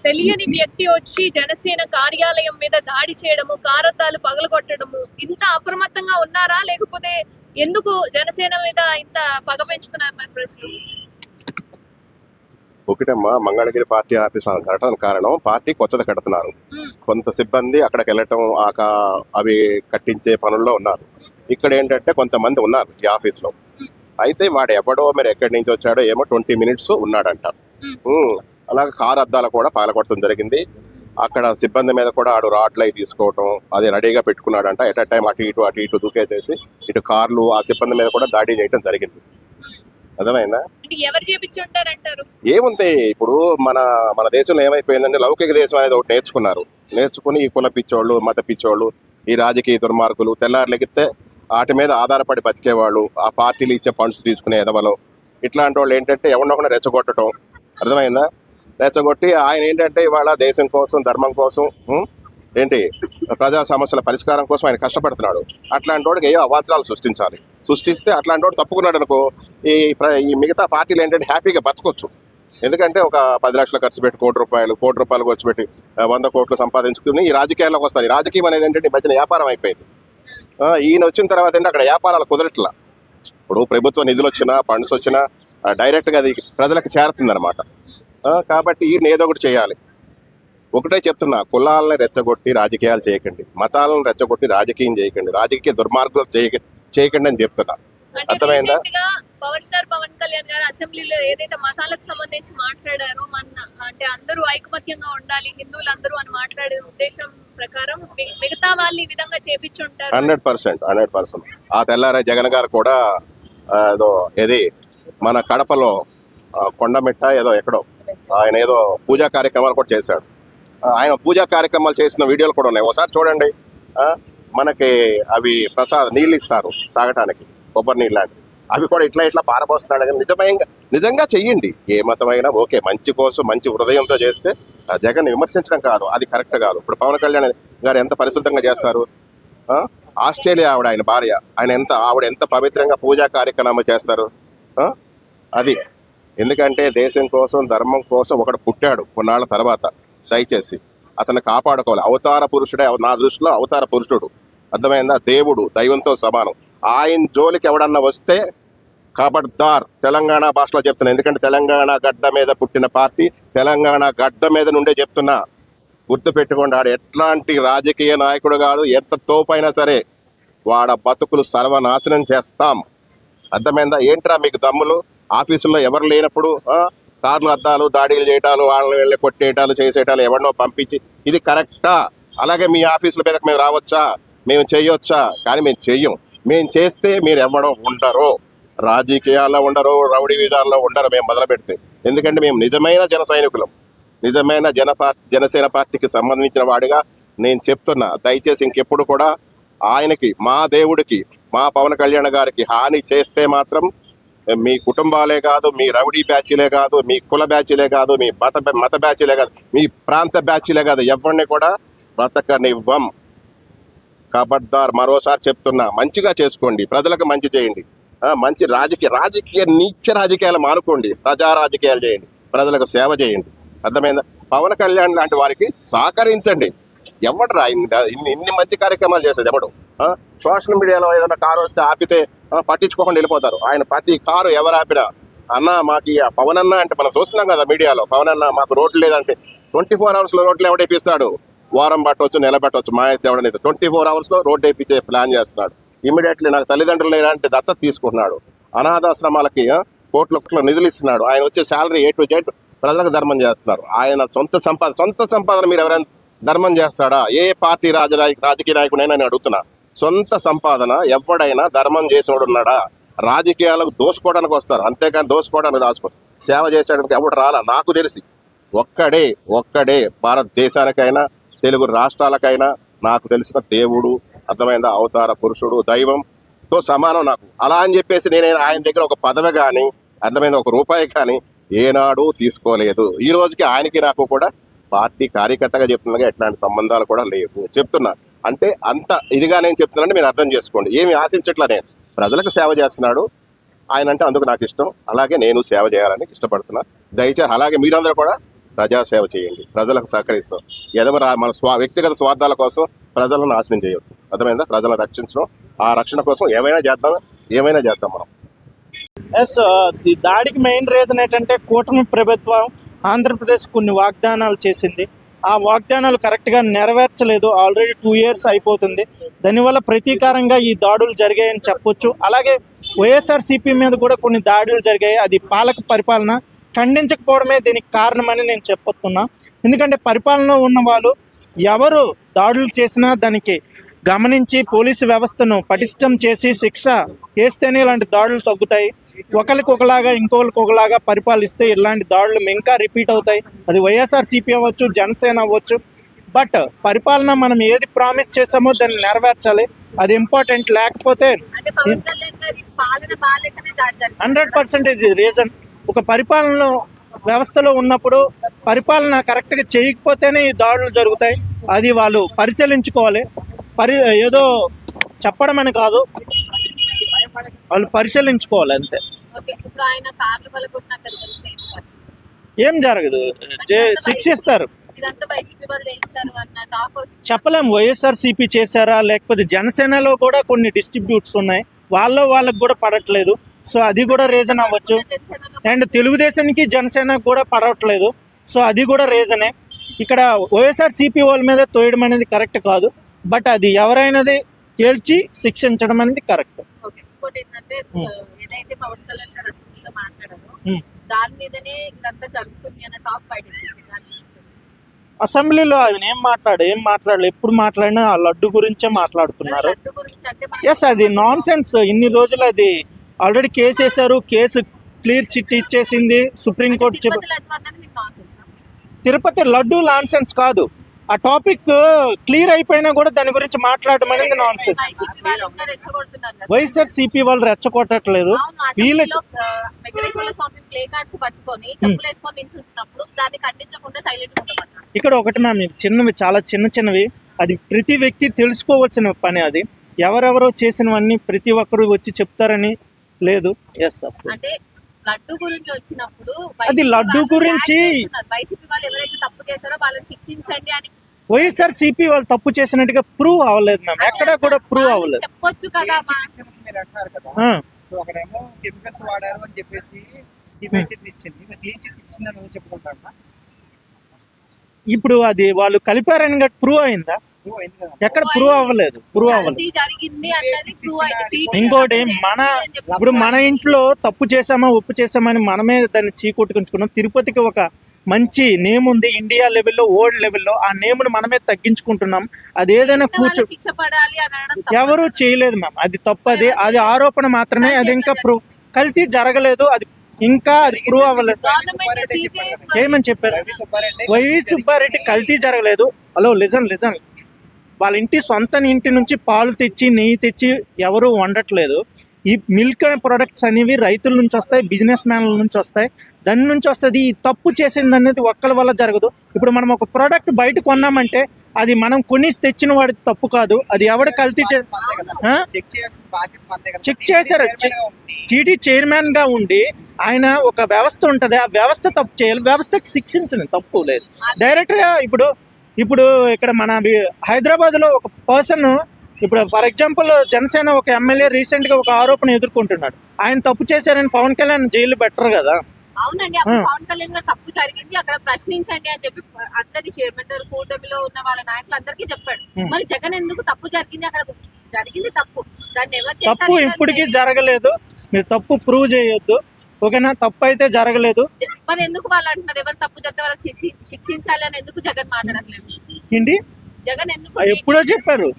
తెలియని వ్యక్తి వచ్చి జనసేన కార్యాలయం మీద దాడి చేయడము, కారద్దాలు పగలగొట్టడము, ఇంత అప్రమత్తంగా ఉన్నారా? లేకపోతే ఎందుకు జనసేన మీద ఇంత పగ పెంచుకున్నారు మరి ప్రజలు? ఒకటమ్మా, మంగళగిరి పార్టీ ఆఫీస్ కట్టడం కారణం పార్టీ కొత్తది కడుతున్నారు. కొంత సిబ్బంది అక్కడికి వెళ్ళటం అవి కట్టించే పనుల్లో ఉన్నారు. ఇక్కడ ఏంటంటే కొంతమంది ఉన్నారు ఈ ఆఫీస్లో. అయితే వాడు ఎవడో మీరు ఎక్కడి నుంచి వచ్చాడో ఏమో 20 minutes ఉన్నాడంట. అలాగే కారు అద్దాలు కూడా పగలగొట్టడం జరిగింది. అక్కడ సిబ్బంది మీద కూడా ఆడు రాడ్లు అవి తీసుకోవటం అది రెడీగా పెట్టుకున్నాడంట. ఎట్ అ టైం అటు ఇటు దూకేసేసి ఇటు కార్లు ఆ సిబ్బంది మీద కూడా దాడి చేయడం జరిగింది. అర్థమైందా? ఎవరు చేపించుంటారంటారు? ఏముంది, ఇప్పుడు మన దేశంలో ఏమైపోయిందంటే లౌకిక దేశం అనేది ఒకటి నేర్చుకుని ఈ కుల పిచ్చోళ్ళు, మత పిచ్చోళ్ళు, ఈ రాజకీయ దుర్మార్గులు తెల్లారులెగిస్తే వాటి మీద ఆధారపడి బతికేవాళ్ళు, ఆ పార్టీలు ఇచ్చే ఫండ్స్ తీసుకునే ఎదవలో ఇట్లాంటి వాళ్ళు ఏంటంటే ఎవరినొకరిని రెచ్చగొట్టడం. అర్థమైందా? రెచ్చగొట్టి ఆయన ఏంటంటే ఇవాళ దేశం కోసం, ధర్మం కోసం, ప్రజా సమస్యల పరిష్కారం కోసం ఆయన కష్టపడుతున్నాడు. అట్లాంటి వాడికి ఏవో అవాంతరాలు సృష్టిస్తే అట్లాంటి వాడు తప్పుకున్నాడు అనుకో, ఈ మిగతా పార్టీలు ఏంటంటే హ్యాపీగా బతకొచ్చు. ఎందుకంటే ఒక 10 లక్షలు ఖర్చు పెట్టి కోటి రూపాయలు ఖర్చు పెట్టి 100 కోట్లు సంపాదించుకుని ఈ రాజకీయాల్లోకి వస్తారు. ఈ రాజకీయం అనేది ఏంటంటే ఈ మధ్యన వ్యాపారం అయిపోయింది. ఈయన వచ్చిన తర్వాత ఏంటంటే అక్కడ వ్యాపారాలు కుదరట్లా. ఇప్పుడు ప్రభుత్వ నిధులు వచ్చినా, ఫండ్స్ వచ్చినా డైరెక్ట్గా అది ప్రజలకు చేరుతుందన్నమాట. కాబట్టి ఈయన ఏదో ఒకటి చేయాలి. ఒకటే చెప్తున్నా, కులాలను రెచ్చగొట్టి రాజకీయాలు చేయకండి, మతాలను రెచ్చగొట్టి రాజకీయం చేయకండి, రాజకీయ దుర్మార్గాలు చేయకండి అని చెప్తున్నా. అర్థమైందా? పవర్ స్టార్ పవన్ కళ్యాణ్ గారు అసెంబ్లీలో ఏదైతే మతాలకు సంబంధించి మాట్లాడారో, అంటే అందరూ ఐకమత్యంగా ఉండాలి, హిందువులందరూ అని మాట్లాడే ఉద్దేశం ప్రకారం మిగతా వాళ్ళు ఈ విధంగా చేపించుంటారు. 100%. ఆ తెల్లారే జగన్ గారు కూడా మన కడపలో కొండమిట్ట ఎక్కడో ఆయన పూజా కార్యక్రమాలు కూడా చేశాడు. ఆయన పూజా కార్యక్రమాలు చేసిన వీడియోలు కూడా ఉన్నాయి, ఒకసారి చూడండి. మనకి అవి నీళ్ళు ఇస్తారు తాగటానికి, కొబ్బరి నీళ్ళు లాంటివి, అవి కూడా ఇట్లా పారబోస్తున్నాడు. కానీ నిజంగా చెయ్యండి. ఏ మతమైనా ఓకే, మంచి కోసం మంచి హృదయంతో చేస్తే జగన్ విమర్శించడం కాదు, అది కరెక్ట్ కాదు. ఇప్పుడు పవన్ కళ్యాణ్ గారు ఎంత పరిశుద్ధంగా చేస్తారు. ఆస్ట్రేలియా ఆయన భార్య, ఆవిడ ఎంత పవిత్రంగా పూజా కార్యక్రమాలు చేస్తారు. అది ఎందుకంటే దేశం కోసం, ధర్మం కోసం ఒకడు పుట్టాడు కొన్నాళ్ళ తర్వాత. దయచేసి అతన్ని కాపాడుకోవాలి. అవతార పురుషుడే నా దృష్టిలో అవతార పురుషుడు. అర్థమైందా? దేవుడు దైవంతో సమానం. ఆయన జోలికి ఎవడన్నా వస్తే ఖబర్దార్, తెలంగాణ భాషలో చెప్తున్నా. ఎందుకంటే తెలంగాణ గడ్డ మీద పుట్టిన పార్టీ, తెలంగాణ గడ్డ మీద నుండే చెప్తున్నా. గుర్తుపెట్టుకోండి, ఆడు ఎట్లాంటి రాజకీయ నాయకుడు కాదు, ఎంత తోపైనా సరే వాడ బతుకులు సర్వనాశనం చేస్తాం. అర్థమైందా? ఏంట్రా మీకు దమ్ములు? ఆఫీసుల్లో ఎవరు లేనప్పుడు కార్లు అద్దాలు దాడులు చేయటాలు, వాళ్ళని వెళ్ళి కొట్టేయటాలు, చేసేటాలు, ఎవరినో పంపించి, ఇది కరెక్టా? అలాగే మీ ఆఫీసుల మీదకి మేము రావచ్చా? మేము చేయొచ్చా? కానీ మేము చెయ్యం. మేము చేస్తే మీరు ఎవడో ఉండరు, రాజకీయాల్లో ఉండరు, రౌడీ విధాల్లో ఉండరు మేము మొదలు పెడితే. ఎందుకంటే మేము నిజమైన జన సైనికులం, నిజమైన జనసేన పార్టీకి సంబంధించిన వాడిగా నేను చెప్తున్నా. దయచేసి ఇంకెప్పుడు కూడా ఆయనకి, మా దేవుడికి, మా పవన్ కళ్యాణ్ గారికి హాని చేస్తే మాత్రం మీ కుటుంబాలే కాదు, మీ రౌడీ బ్యాచీలే కాదు, మీ కుల బ్యాచీలే కాదు, మీ మత బ్యాచీలే కాదు, మీ ప్రాంత బ్యాచీలే కాదు, ఎవరిని కూడా బ్రతకనివ్వం. ఖబర్దార్, మరోసారి చెప్తున్నా, మంచిగా చేసుకోండి, ప్రజలకు మంచి చేయండి. మంచి నీచ రాజకీయాలు మానుకోండి, ప్రజా రాజకీయాలు చేయండి, ప్రజలకు సేవ చేయండి. అర్థమైందా? పవన్ కళ్యాణ్ లాంటి వారికి సహకరించండి. ఎవడు ఇన్ని మంచి కార్యక్రమాలు చేసేది ఎవడు? సోషల్ మీడియాలో ఏదైనా కారు వస్తే ఆపితే పట్టించుకోకుండా వెళ్ళిపోతారు. ఆయన ప్రతి కారు ఎవరు ఆపినా, అన్న మాకు పవన్ అన్న అంటే మనం చూస్తున్నాం కదా మీడియాలో, పవన్ అన్న మాకు రోడ్లు లేదంటే 24 hours రోడ్లు ఎవడేపిస్తాడు? వారం పట్టవచ్చు, నెల పట్టవచ్చు, మా అయితే ఎవడనేది 24 hours రోడ్డు వేయించే ప్లాన్ చేస్తున్నాడు. ఇమీడియట్లీ నాకు తల్లిదండ్రులు లేదంటే దత్తత తీసుకుంటున్నాడు. అనాథాశ్రమాలకి కోట్ల నిధులు ఇస్తున్నాడు. ఆయన వచ్చే శాలరీ A to Z ప్రజలకు ధర్మం చేస్తున్నారు. ఆయన సొంత సంపాదన మీరు ఎవరైనా ధర్మం చేస్తాడా? ఏ పార్టీ రాజకీయ నాయకుడైనా నేను అడుగుతున్నా. సొంత సంపాదన ఎవడైనా ధర్మం చేసినోడు ఉన్నాడా? రాజకీయాలకు దోసుకోవడానికి వస్తారు, అంతేకాని దోసుకోవడానికి దాచుకోరు. సేవ చేసేయడానికి ఎవడు రాలా. నాకు తెలిసి ఒక్కడే భారతదేశానికైనా, తెలుగు రాష్ట్రాలకైనా నాకు తెలిసిన దేవుడు, అర్థమైందా, అవతార పురుషుడు, దైవంతో సమానం నాకు. అలా అని చెప్పేసి నేను ఆయన దగ్గర ఒక పదవి కానీ, అర్థమైందా, ఒక రూపాయి కానీ ఏనాడు తీసుకోలేదు. ఈ రోజుకి ఆయనకి నాకు కూడా పార్టీ కార్యకర్తగా చెప్తుండగా ఎట్లాంటి సంబంధాలు కూడా లేవు. చెప్తున్నా అంటే అంత ఇదిగా నేను చెప్తున్నానంటే మీరు అర్థం చేసుకోండి. ఏమి ఆశించట్లా, నేను ప్రజలకు సేవ చేస్తున్నాడు ఆయన అంటే అందుకు నాకు ఇష్టం. అలాగే నేను సేవ చేయాలని ఇష్టపడుతున్నా. దయచేసి అలాగే మీరందరూ కూడా ప్రజాసేవ చేయండి, ప్రజలకు సహకరిస్తాం. ఎదవరు మన వ్యక్తిగత స్వార్థాల కోసం ప్రజలను నాశనం చేయొద్దు. అర్థమైందా? ప్రజలను రక్షించడం, ఆ రక్షణ కోసం ఏమైనా చేద్దాం మనం. ఎస్, ఈ దాడికి మెయిన్ రీజన్ ఏంటంటే కూటమి ప్రభుత్వం ఆంధ్రప్రదేశ్ కొన్ని వాగ్దానాలు చేసింది. ఆ వాగ్దానాలు కరెక్ట్గా నెరవేర్చలేదు. ఆల్రెడీ 2 years అయిపోతుంది. దానివల్ల ప్రతీకారంగా ఈ దాడులు జరిగాయని చెప్పొచ్చు. అలాగే వైఎస్ఆర్సీపీ మీద కూడా కొన్ని దాడులు జరిగాయి. అది పాలక పరిపాలన ఖండించకపోవడమే దీనికి కారణమని నేను చెప్పొస్తున్నా. ఎందుకంటే పరిపాలనలో ఉన్న వాళ్ళు ఎవరు దాడులు చేసినా దానికి గమనించి పోలీసు వ్యవస్థను పటిష్టం చేసి శిక్ష వేస్తేనే ఇలాంటి దాడులు తగ్గుతాయి. ఒకరికి ఒకలాగా ఇంకొకరికి ఒకలాగా పరిపాలిస్తే ఇలాంటి దాడులు ఇంకా రిపీట్ అవుతాయి. అది వైఎస్ఆర్సీపీ అవ్వచ్చు, జనసేన అవ్వచ్చు. బట్ పరిపాలన మనం ఏది ప్రామిస్ చేసామో దాన్ని నెరవేర్చాలి. అది ఇంపార్టెంట్. లేకపోతే 100% ఇది రీజన్. ఒక పరిపాలన వ్యవస్థలో ఉన్నప్పుడు పరిపాలన కరెక్ట్గా చేయకపోతేనే ఈ దాడులు జరుగుతాయి. అది వాళ్ళు పరిశీలించుకోవాలి. ఏదో చెప్పడం అని కాదు, వాళ్ళు పరిశీలించుకోవాలి అంతే. ఏం జరగదు, శిక్షిస్తారు. చెప్పలేం వైఎస్ఆర్సీపీ చేశారా లేకపోతే జనసేనలో కూడా కొన్ని డిస్ట్రిబ్యూట్స్ ఉన్నాయి, వాళ్ళకి కూడా పడట్లేదు. సో అది కూడా రీజన్ అవ్వచ్చు. అండ్ తెలుగుదేశానికి జనసేనకు కూడా పడట్లేదు. సో అది కూడా రీజనే. ఇక్కడ వైఎస్ఆర్సీపీ వాళ్ళ మీద తోయడం అనేది కరెక్ట్ కాదు. బట్ అది ఎవరైనాది తేల్చి శిక్షించడం అనేది కరెక్ట్. అసెంబ్లీలో ఆయన ఏం మాట్లాడలేదు. ఎప్పుడు మాట్లాడినా ఆ లడ్డు గురించే మాట్లాడుతున్నారు. ఎస్, అది నాన్ సెన్స్. ఇన్ని రోజులు అది ఆల్రెడీ కేసు వేశారు. కేసు క్లియర్ చిట్ ఇచ్చేసింది supreme court. Tirupati laddu non sense కాదు. ఆ టాపిక్ క్లియర్ అయిపోయినా కూడా దాని గురించి మాట్లాడడం అనేది నాన్ సెన్స్. వైఎస్ఆర్సీపీ వాళ్ళు రెచ్చగొట్టట్లేదు. వీళ్ళు ఇక్కడ ఒకటి మ్యామ్, చిన్నవి, చాలా చిన్నవి. అది ప్రతి వ్యక్తి తెలుసుకోవాల్సిన పని. అది ఎవరెవరో చేసినవన్నీ ప్రతి ఒక్కరు వచ్చి చెప్తారని లేదు. ఎస్, లడ్డు గురించి వచ్చినప్పుడు అది లడ్డు గురించి వైసీపీ వాళ్ళు ఎవరైతే తప్పు చేశారో వాళ్ళని శిక్షించండి అని వైఎస్ఆర్సీపీ వాళ్ళు తప్పు చేసినట్టుగా ప్రూవ్ అవ్వలేదు మ్యామ్. ఎక్కడ కూడా ప్రూవ్ అవ్వలేదు. చెప్పొచ్చు కదా. మీరు అంటున్నారు కదా, ఒకరేమో కెమికల్స్ వాడారు అని చెప్పేసి సిబిఐ చిట్ ఇచ్చింది, క్లీన్ చిట్ ఇచ్చిందని నువ్వు చెప్పుకుంటాను. ఇప్పుడు అది వాళ్ళు కలిపారని ప్రూవ్ అయిందా? ఎక్కడ ప్రూవ్ అవ్వలేదు. ఇంకోటి ఇప్పుడు మన ఇంట్లో తప్పు చేసామా ఒప్పు చేసామని మనమే దాన్ని చీకొట్టుకుంటున్నాం. తిరుపతికి ఒక మంచి నేమ్ ఉంది ఇండియా లెవెల్లో, వరల్డ్ లెవెల్లో. ఆ నేమ్ను మనమే తగ్గించుకుంటున్నాం. అది ఏదైనా ఎవరు చేయలేదు మ్యామ్. అది తప్పది. అది ఆరోపణ మాత్రమే. అది ఇంకా ప్రూవ్ కల్తీ జరగలేదు. అది ఇంకా అది ప్రూవ్ అవ్వలేదు. ఏమని చెప్పారు? వైవి సుబ్బారెడ్డి కల్తీ జరగలేదు. Hello, listen. వాళ్ళ సొంత ఇంటి నుంచి పాలు తెచ్చి నెయ్యి తెచ్చి ఎవరు వండట్లేదు. ఈ మిల్క్ ప్రొడక్ట్స్ అనేవి రైతుల నుంచి వస్తాయి, బిజినెస్ మ్యాన్ల నుంచి వస్తాయి. దాని నుంచి వస్తుంది. ఈ తప్పు చేసింది అనేది ఒక్కరి వల్ల జరగదు. ఇప్పుడు మనం ఒక ప్రోడక్ట్ బయట కొన్నామంటే అది మనం కొని తెచ్చిన వాడి తప్పు కాదు. అది ఎవడు కల్తీ చెక్ చేశారు. టీటీ చైర్మన్ గా ఉండి ఆయన ఒక వ్యవస్థ ఉంటుంది, ఆ వ్యవస్థ తప్పు చేయాలి. వ్యవస్థకి శిక్షించడం తప్పు లేదు. డైరెక్ట్ గా ఇప్పుడు ఇక్కడ మన హైదరాబాద్ లో ఒక పర్సన్, ఇప్పుడు ఫర్ ఎగ్జాంపుల్ జనసేన ఒక ఎమ్మెల్యే రీసెంట్ గా ఒక ఆరోపణ ఎదుర్కొంటున్నాడు. ఆయన తప్పు చేశారని పవన్ కళ్యాణ్ జైలు బెటర్ కదా. అవునండి, పవన్ కళ్యాణ్ గారు తప్పు జరిగింది అక్కడ ప్రశ్నించండి అని చెప్పి అందరి కూటమిలో ఉన్న వాళ్ళ నాయకులు అందరికీ చెప్పాడు. మరి జగన్ ఎందుకు తప్పు జరిగింది అక్కడ జరిగింది తప్పు, దాన్ని ఎవరు తప్పు ఇప్పటికీ జరగలేదు. మీరు తప్పు ప్రూవ్ చేయొద్దు, ఓకేనా? తప్పు అయితే జరగలేదు. మరి ఎందుకు వాళ్ళు అంటున్నారు ఎవరు తప్పు జరిగితే వాళ్ళకి శిక్షించాలి అని ఎందుకు జగన్ మాట్లాడట్లేదు? ఏంటి జగన్ ఎందుకు? ఎప్పుడో చెప్పారు.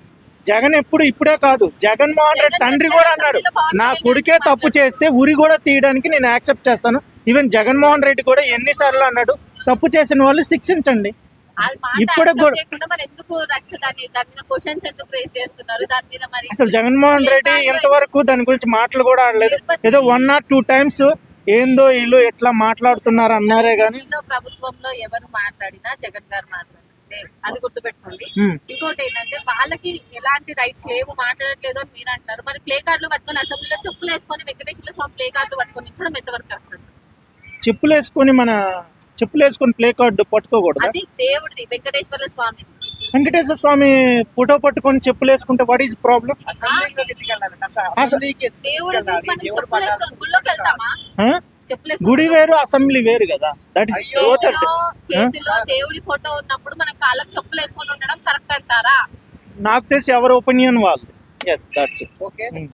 జగన్ ఇప్పుడే కాదు, జగన్మోహన్ రెడ్డి తండ్రి కూడా అన్నాడు, నా కొడుకే తప్పు చేస్తే ఉరి కూడా తీయడానికి నేను యాక్సెప్ట్ చేస్తాను. ఈవెన్ జగన్మోహన్ రెడ్డి కూడా ఎన్నిసార్లు అన్నాడు, తప్పు చేసిన వాళ్ళు శిక్షించండి. ఇప్పుడు అసలు జగన్మోహన్ రెడ్డి ఇంతవరకు దాని గురించి మాటలు కూడా ఆడలేదు. ఏదో 1 or 2 times ఏందో వీళ్ళు ఎట్లా మాట్లాడుతున్నారు అన్నారే గానీ ప్రభుత్వంలో ఎవరు మాట్లాడినా జగన్ గారు మాట్లాడితే అది గుర్తుపెట్టుకోండి. ఇంకోటి ఏంటంటే వాళ్ళకి ఎలాంటి రైట్స్ లేవు, మాట్లాడట్లేదు అని మీరు అంటున్నారు. మరి ప్లే కార్డులు పట్టుకొని అసెంబ్లీలో చెప్పులు వేసుకొని వెంకటేశ్వర స్వామి ప్లే కార్డులు పట్టుకొని ఇచ్చడం ఎంతవరకు కరెక్ట్? చెప్పులు వేసుకొని మన చెప్పులు వేసుకొని ప్లే కార్డు పట్టుకోకూడదా? అది దేవుడిది, వెంకటేశ్వర స్వామి. వెంకటేశ్వర స్వామి ఫోటో పట్టుకొని చెప్పులు వేసుకుంటే వాట్ ఈస్ ప్రాబ్లం? అసెంబ్లీలోకి ఎందుకెళ్ళాలి? అసెంబ్లీకి ఎందుకు దేవుడిది తీసుకెళ్ళాలి? మనం దేవుడు చెప్పులు వేసుకొని గుళ్ళోకి వెళ్తామా? చెప్పులు వేసుకొని గుడి వేరు అసెంబ్లీ వేరు కదా. దట్ ఈస్ అయ్యో. చేతిలో దేవుడి ఫోటో ఉన్నప్పుడు మనం కాళ్ళకి చెప్పులు వేసుకొని ఉండడం కరెక్ట్ అంటారా? నాకు తెలిసి ఎవరి ఒపీనియన్ వాళ్ళు. Yes that's okay